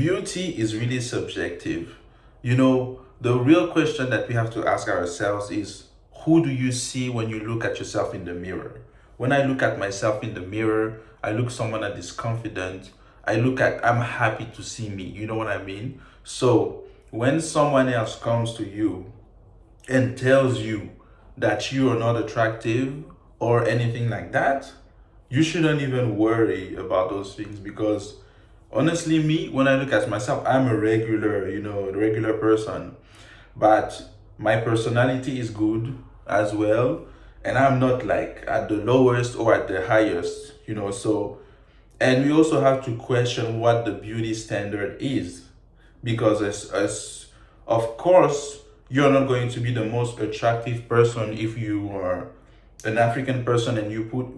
Beauty is really subjective. The real question that we have to ask ourselves is, who do you see when you look at yourself in the mirror? When I look at myself in the mirror, I look someone that is confident. I'm happy to see me. You know what I mean? So when someone else comes to you and tells you that you are not attractive or anything like that, you shouldn't even worry about those things because honestly, me, when I look at myself, I'm a regular person, but my personality is good as well, and I'm not like at the lowest or at the highest. So, and we also have to question what the beauty standard is because as of course you're not going to be the most attractive person if you are an African person and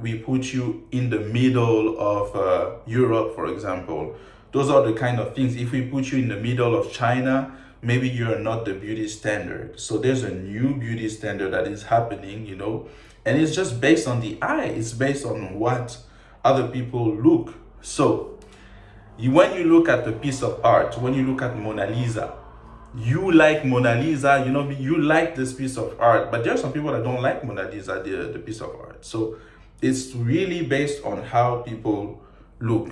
we put you in the middle of Europe, for example. Those are the kind of things. If we put you in the middle of China, maybe you're not the beauty standard. So there's a new beauty standard that is happening, and it's just based on the eye. It's based on what other people look. So when you look at a piece of art, when you look at Mona Lisa, you like Mona Lisa, you like this piece of art, but there are some people that don't like Mona Lisa, the piece of art. So it's really based on how people look.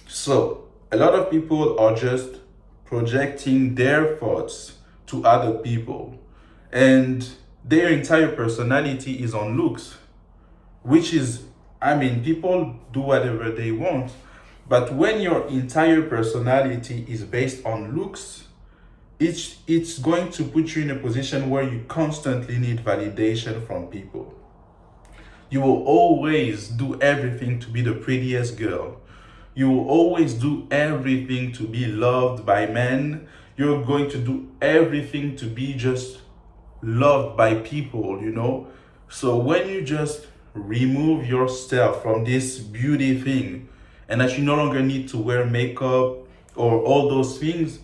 So a lot of people are just projecting their thoughts to other people, and their entire personality is on looks, which is, people do whatever they want, but when your entire personality is based on looks, it's going to put you in a position where you constantly need validation from people. You will always do everything to be the prettiest girl. You will always do everything to be loved by men. You're going to do everything to be just loved by people. So when you just remove yourself from this beauty thing and that you no longer need to wear makeup or all those things,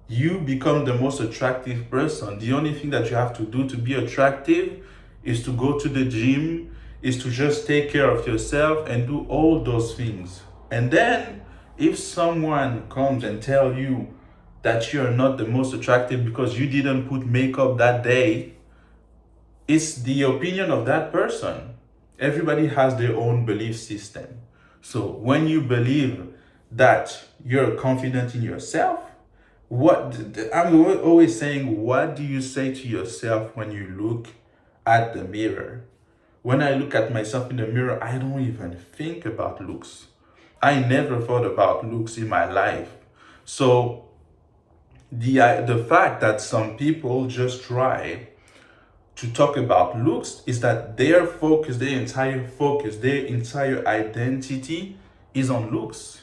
you become the most attractive person. The only thing that you have to do to be attractive is to go to the gym, is to just take care of yourself and do all those things. And then if someone comes and tell you that you're not the most attractive because you didn't put makeup that day, it's the opinion of that person. Everybody has their own belief system. So when you believe that you're confident in yourself, I'm always saying, what do you say to yourself when you look at the mirror? When I look at myself in the mirror, I don't even think about looks. I never thought about looks in my life. So the fact that some people just try to talk about looks is that their focus, their entire identity is on looks.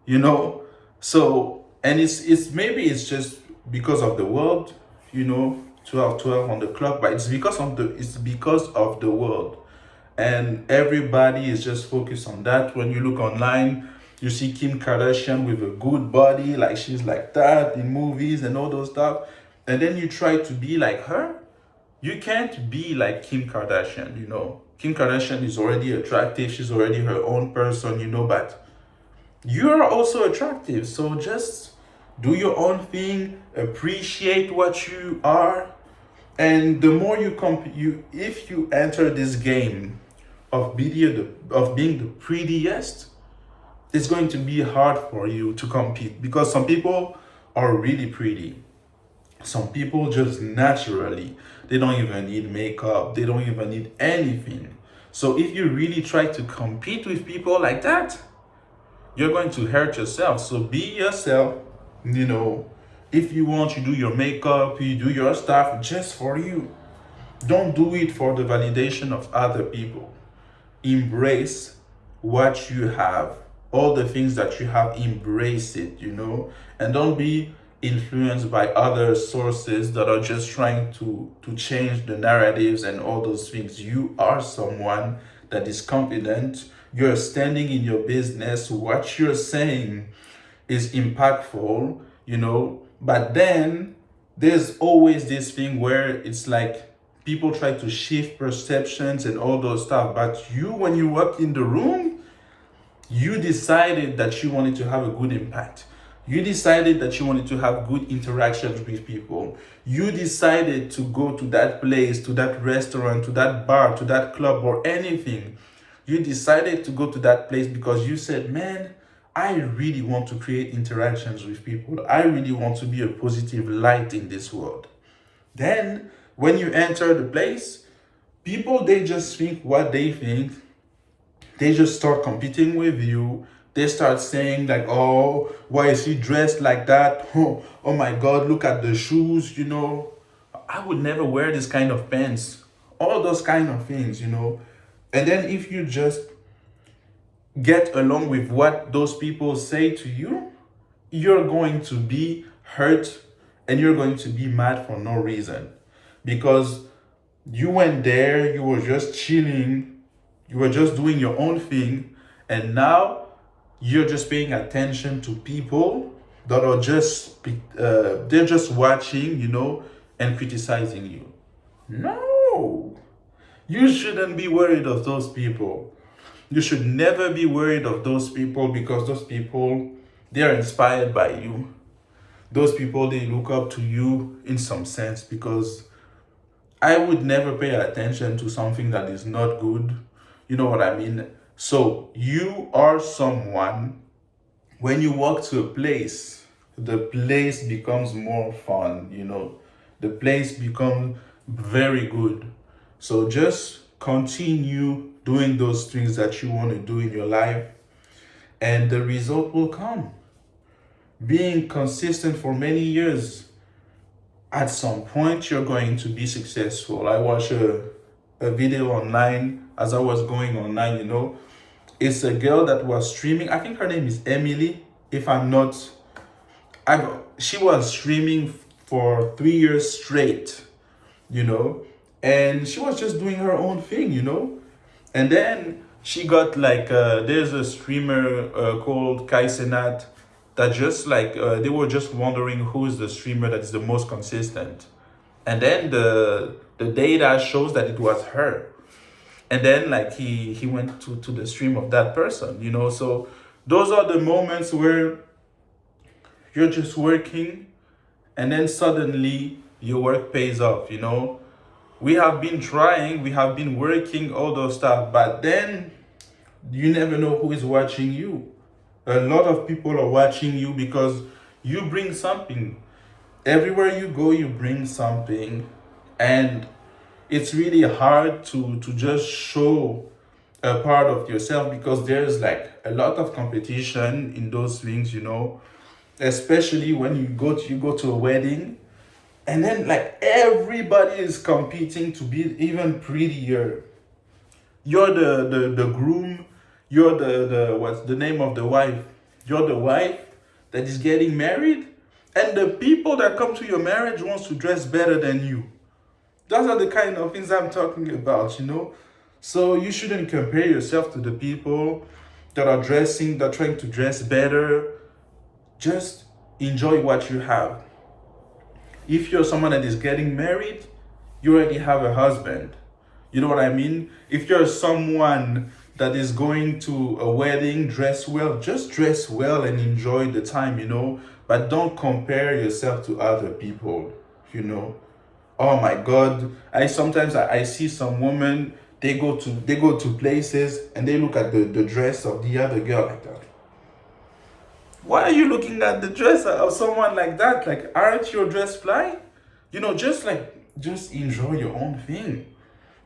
You know, so and it's maybe it's just because of the world, 12 on the clock, but it's because of the world, and everybody is just focused on that. When you look online, you see Kim Kardashian with a good body, like she's like that in movies and all those stuff, and then you try to be like her. You can't be like Kim Kardashian. Kim Kardashian is already attractive, she's already her own person, but you're also attractive. So just do your own thing, appreciate what you are, and the more if you enter this game of being the prettiest, it's going to be hard for you to compete because some people are really pretty. Some people just naturally, they don't even need makeup, they don't even need anything. So if you really try to compete with people like that, you're going to hurt yourself. So be yourself. If you want, you do your makeup, you do your stuff just for you. Don't do it for the validation of other people. Embrace what you have, all the things that you have, embrace it, and don't be influenced by other sources that are just trying to change the narratives and all those things. You are someone that is confident. You're standing in your business. What you're saying is impactful. But then there's always this thing where it's like people try to shift perceptions and all those stuff. But you, when you walked in the room, you decided that you wanted to have a good impact. You decided that you wanted to have good interactions with people. You decided to go to that place, to that restaurant, to that bar, to that club, or anything. You decided to go to that place because you said, man, I really want to create interactions with people. I really want to be a positive light in this world. Then, when you enter the place, people, they just think what they think. They just start competing with you. They start saying like, oh, why is he dressed like that? Oh my God, look at the shoes, I would never wear this kind of pants. All those kind of things. And then if you just get along with what those people say to you, you're going to be hurt and you're going to be mad for no reason. Because you went there, you were just chilling, you were just doing your own thing, and now you're just paying attention to people that are they're just watching, and criticizing you. No, you shouldn't be worried of those people. You should never be worried of those people because those people, they are inspired by you. Those people, they look up to you in some sense because I would never pay attention to something that is not good. You know what I mean? So you are someone, when you walk to a place, the place becomes more fun. The place becomes very good. So just continue doing those things that you want to do in your life, and the result will come. Being consistent for many years, at some point you're going to be successful. I watched a video online as I was going online. It's a girl that was streaming. I think her name is Emily, if I'm not. She was streaming for 3 years straight, you know, and she was just doing her own thing. And then she got like, there's a streamer called Kai Senat that just like, they were just wondering who is the streamer that is the most consistent. And then the data shows that it was her. And then like he went to the stream of that person. So those are the moments where you're just working and then suddenly your work pays off. We have been trying, we have been working, all those stuff, but then you never know who is watching you. A lot of people are watching you because you bring something. Everywhere you go, you bring something. And it's really hard to just show a part of yourself because there's like a lot of competition in those things. Especially when you go to a wedding, and then like everybody is competing to be even prettier. You're the groom, you're the what's the name of the wife? You're the wife that is getting married, and the people that come to your marriage wants to dress better than you. Those are the kind of things I'm talking about. So you shouldn't compare yourself to the people that are trying to dress better. Just enjoy what you have. If you're someone that is getting married, you already have a husband. You know what I mean? If you're someone that is going to a wedding, dress well, just dress well and enjoy the time. But don't compare yourself to other people. Oh my God. I see some women, they go to places and they look at the dress of the other girl like that. Why are you looking at the dress of someone like that? Like, aren't your dress fly? Just enjoy your own thing.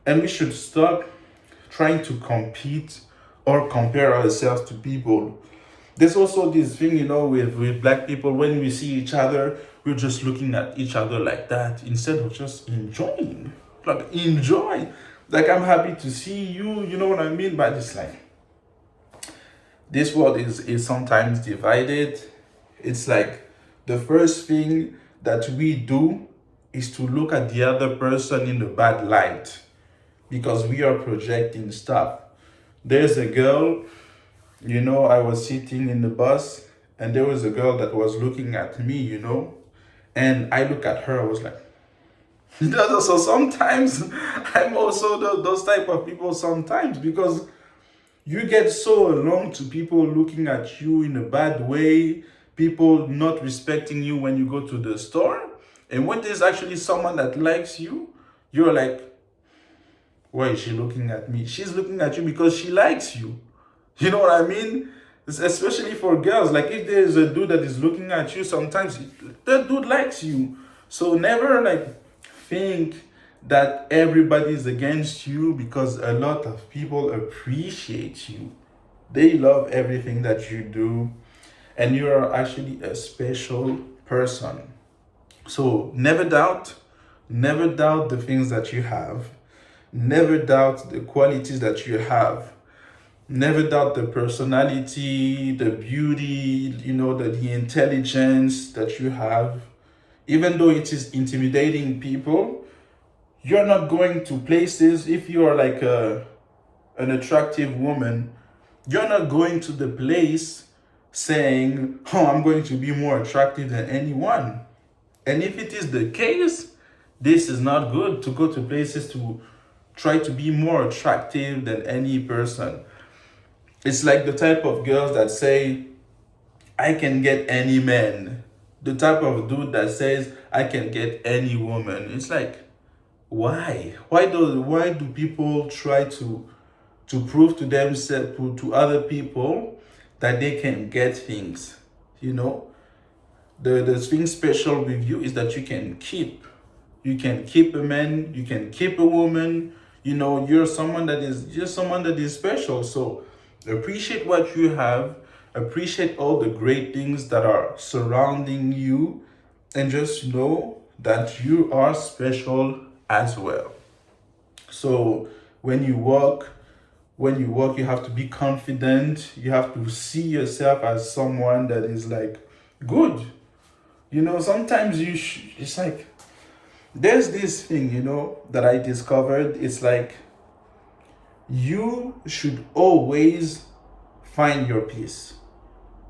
And we should stop trying to compete or compare ourselves to people. There's also this thing, with black people, when we see each other, we're just looking at each other like that instead of just enjoying. Like, enjoy. Like, I'm happy to see you, you know what I mean? But it's like, this world is sometimes divided. It's like the first thing that we do is to look at the other person in the bad light because we are projecting stuff. There's a girl, I was sitting in the bus and there was a girl that was looking at me, and I look at her, I was like, so sometimes I'm also those type of people sometimes because you get so alone to people looking at you in a bad way people not respecting you when you go to the store. And when there's actually someone that likes you, you're like, why is she looking at me? She's looking at you because she likes you. You know what I mean? Especially for girls. Like if there's a dude that is looking at you, sometimes that dude likes you. So never like think that everybody is against you, because a lot of people appreciate you. They love everything that you do, and you are actually a special person. So never doubt the things that you have. Never doubt the qualities that you have. Never doubt the personality, the beauty, the intelligence that you have. Even though it is intimidating people, you're not going to places. If you are like an attractive woman, you're not going to the place saying, oh, I'm going to be more attractive than anyone. And if it is the case, this is not good to go to places to try to be more attractive than any person. It's like the type of girls that say, I can get any man. The type of dude that says, I can get any woman. It's like, why? Why do people try to prove to themselves, to other people, that they can get things? You know, the thing special with you is that you can keep a man, you can keep a woman. You're someone that is special. So appreciate what you have, appreciate all the great things that are surrounding you, and just know that you are special as well. So when you walk, you have to be confident. You have to see yourself as someone that is like good. Sometimes it's like there's this thing, that I discovered. It's like you should always find your peace.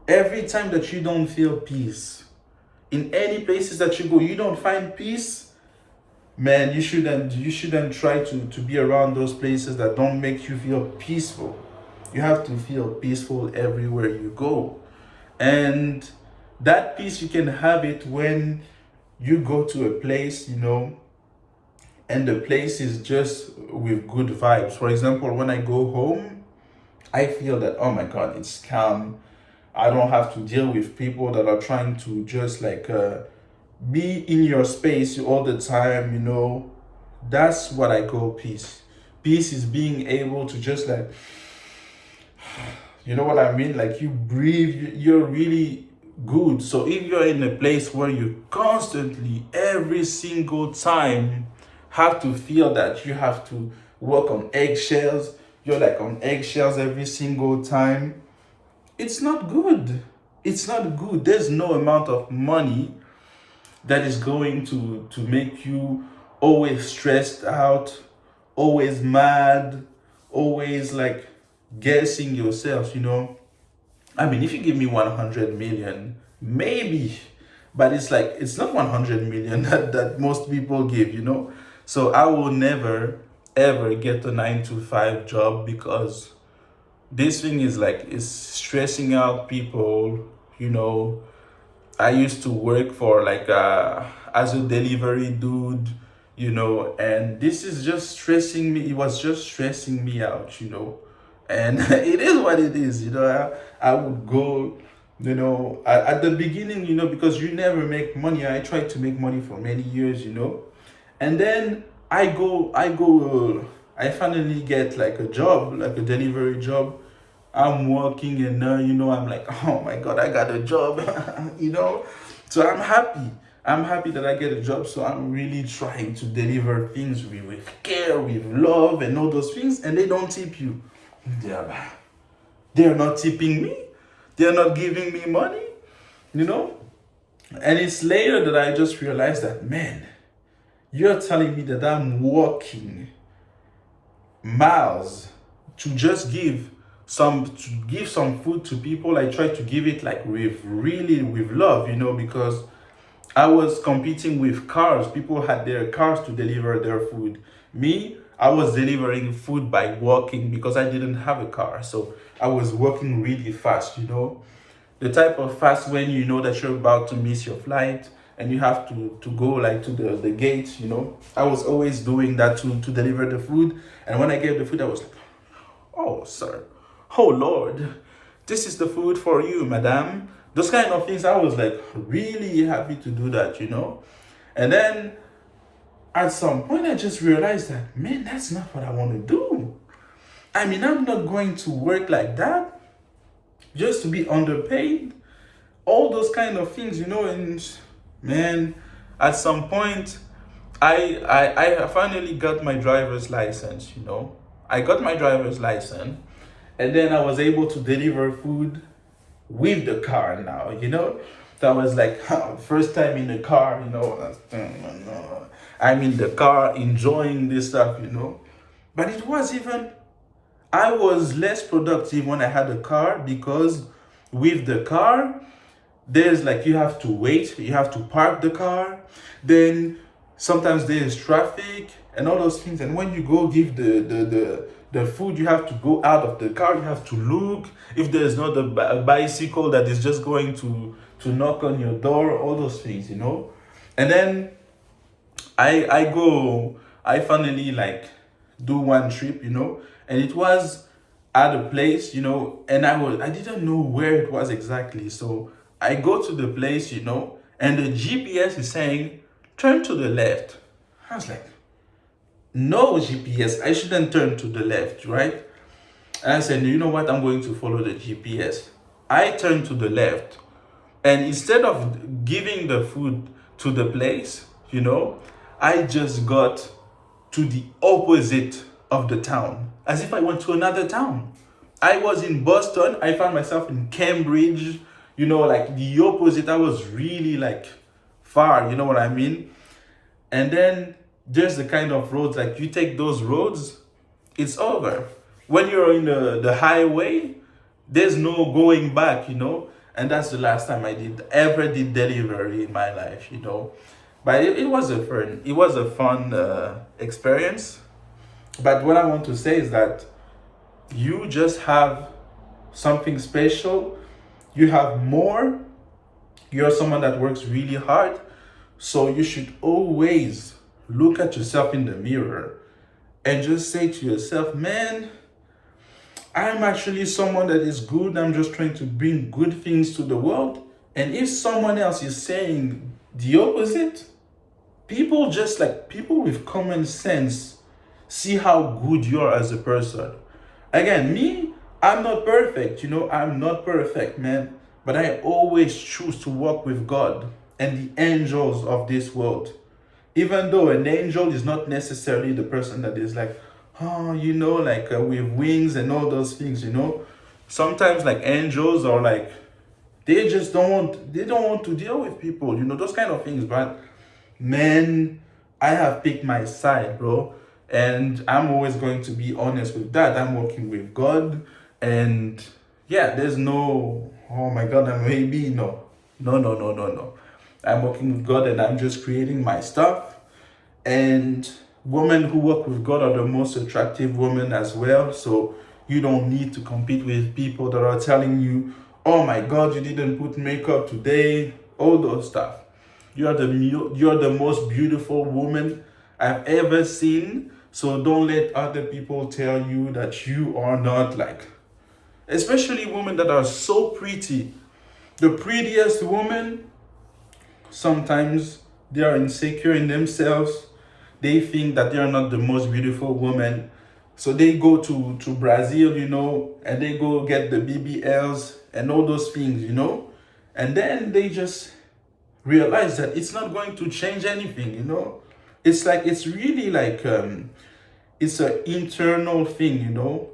Every time that you don't feel peace, in any places that you go, you don't find peace, man, you shouldn't try to be around those places that don't make you feel peaceful. You have to feel peaceful everywhere you go. And that peace, you can have it when you go to a place, and the place is just with good vibes. For example, when I go home, I feel that, oh my God, it's calm. I don't have to deal with people that are trying to just like be in your space all the time. That's what I call peace. Peace is being able to just like, you know what I mean? Like you breathe, you're really good. So if you're in a place where you constantly, every single time, have to feel that you have to walk on eggshells, you're like on eggshells every single time, it's not good. It's not good. There's no amount of money that is going to make you always stressed out, always mad, always like guessing yourself. I mean, if you give me 100 million, maybe, but it's like, it's not 100 million that most people give. So I will never, ever get a 9 to 5 job, because this thing is stressing out people. I used to work for like as a delivery dude, and this is just stressing me. It was just stressing me out. And it is what it is. I would go, at the beginning, because you never make money. I tried to make money for many years. And then I finally get like a job, like a delivery job. I'm working, and I'm like, oh my God, I got a job. So I'm happy. I'm happy that I get a job. So I'm really trying to deliver things with care, with love, and all those things. And they don't tip you. They're not tipping me. They're not giving me money. you know? And it's later that I just realized that, man, you're telling me that I'm walking miles to just give some food to people. I try to give it like with love, because I was competing with cars. People had their cars to deliver their food. Me, I was delivering food by walking because I didn't have a car. So I was walking really fast. The type of fast when you know that you're about to miss your flight and you have to go like to the gate, you know. I was always doing that to deliver the food. And when I gave the food, I was like, oh, sir, oh, Lord, this is the food for you, madam. Those kind of things, I was like really happy to do that, you know. And then at some point, I just realized that, man, that's not what I want to do. I mean, I'm not going to work like that just to be underpaid. All those kind of things, you know. And man, at some point, I finally got my driver's license, you know. I got my driver's license, and then I was able to deliver food with the car now, you know. That was like first time in the car, you know. I'm in the car enjoying this stuff, you know. But it was even, I was less productive when I had a car, because with the car, there's like you have to wait, you have to park the car, then sometimes there's traffic and all those things. And when you go give the food, you have to go out of the car, you have to look if there's not a bicycle that is just going to knock on your door, all those things, you know. And then I finally like do one trip, you know, and it was at a place, you know, and I didn't know where it was exactly. So I go to the place, you know, and the GPS is saying turn to the left. I was like, no, GPS, I shouldn't turn to the left, right? And I said, you know what, I'm going to follow the GPS. I turned to the left, and instead of giving the food to the place, you know, I just got to the opposite of the town, as if I went to another town. I was in Boston, I found myself in Cambridge, you know, like the opposite. I was really like far, you know what I mean? And then there's the kind of roads, like you take those roads, it's over. When you're in the highway, there's no going back, you know. And that's the last time I did delivery in my life, you know. But it was a fun experience. But what I want to say is that you just have something special. You have more. You're someone that works really hard. So you should always look at yourself in the mirror and just say to yourself, man, I'm actually someone that is good. I'm just trying to bring good things to the world. And if someone else is saying the opposite, people with common sense see how good you are as a person. Again, me, I'm not perfect, you know, I'm not perfect, man. But I always choose to walk with God and the angels of this world. Even though an angel is not necessarily the person that is like, oh, you know, like with wings and all those things, you know. Sometimes like angels are like, they don't want to deal with people, you know, those kind of things. But man, I have picked my side, bro. And I'm always going to be honest with that. I'm working with God. And yeah, there's no, oh my God, I'm maybe, no. No, no, no, no, no. I'm working with God and I'm just creating my stuff. And women who work with God are the most attractive women as well. So you don't need to compete with people that are telling you, oh my God, you didn't put makeup today, all those stuff. You're the most beautiful woman I've ever seen. So don't let other people tell you that you are not, like, especially women that are so pretty. The prettiest woman, sometimes they are insecure in themselves. They think that they are not the most beautiful woman. So they go to Brazil, you know, and they go get the BBLs and all those things, you know. And then they just realize that it's not going to change anything, you know. It's like, it's really like, it's an internal thing, you know.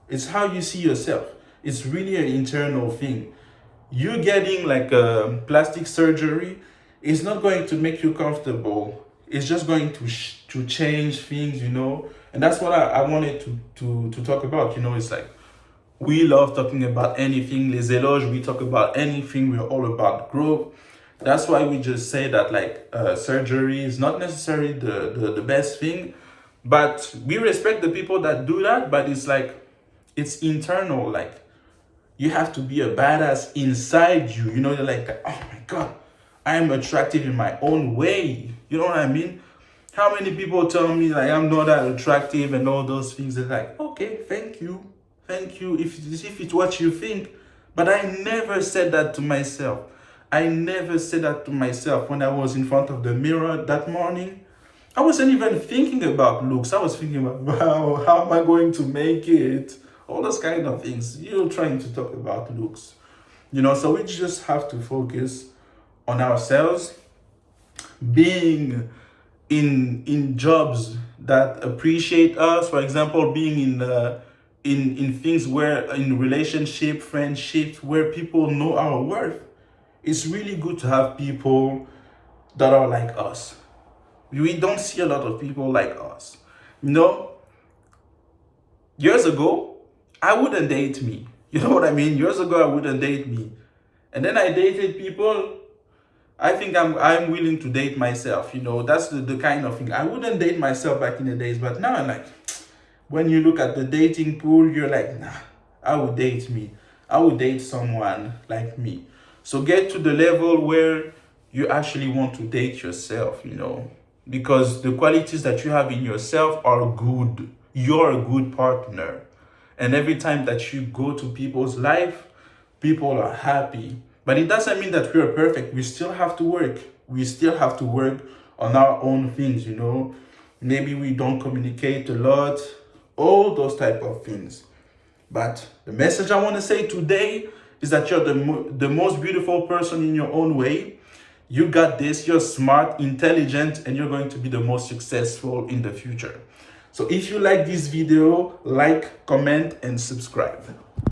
It's how you see yourself. It's really an internal thing. You getting like a plastic surgery is not going to make you comfortable. It's just going to change things, you know. And that's what I wanted to talk about, you know. It's like, we love talking about anything. Les Éloges, we talk about anything. We're all about growth. That's why we just say that like surgery is not necessarily the best thing. But we respect the people that do that. But it's like, it's internal. Like, You have to be a badass inside you. You know, you're like, oh my God, I am attractive in my own way. You know what I mean? How many people tell me like I'm not that attractive and all those things? They're like, okay, thank you. Thank you. If it's what you think. But I never said that to myself. I never said that to myself when I was in front of the mirror that morning. I wasn't even thinking about looks. I was thinking about, wow, how am I going to make it? All those kind of things. You're trying to talk about looks. You know, so we just have to focus on ourselves, being in jobs that appreciate us. For example, being in things where in relationship, friendships, where people know our worth. It's really good to have people that are like us. We don't see a lot of people like us. You know, years ago, I wouldn't date me. You know what I mean? Years ago, I wouldn't date me. And then I dated people. I think I'm willing to date myself. You know, that's the kind of thing. I wouldn't date myself back in the days, but now I'm like, when you look at the dating pool, you're like, nah, I would date me. I would date someone like me. So get to the level where you actually want to date yourself, you know, because the qualities that you have in yourself are good. You're a good partner. And every time that you go to people's life, people are happy. But it doesn't mean that we are perfect. We still have to work. We still have to work on our own things, you know. Maybe we don't communicate a lot, all those type of things. But the message I want to say today is that you're the most beautiful person in your own way. You got this. You're smart, intelligent, and you're going to be the most successful in the future. So if you like this video, like, comment, and subscribe.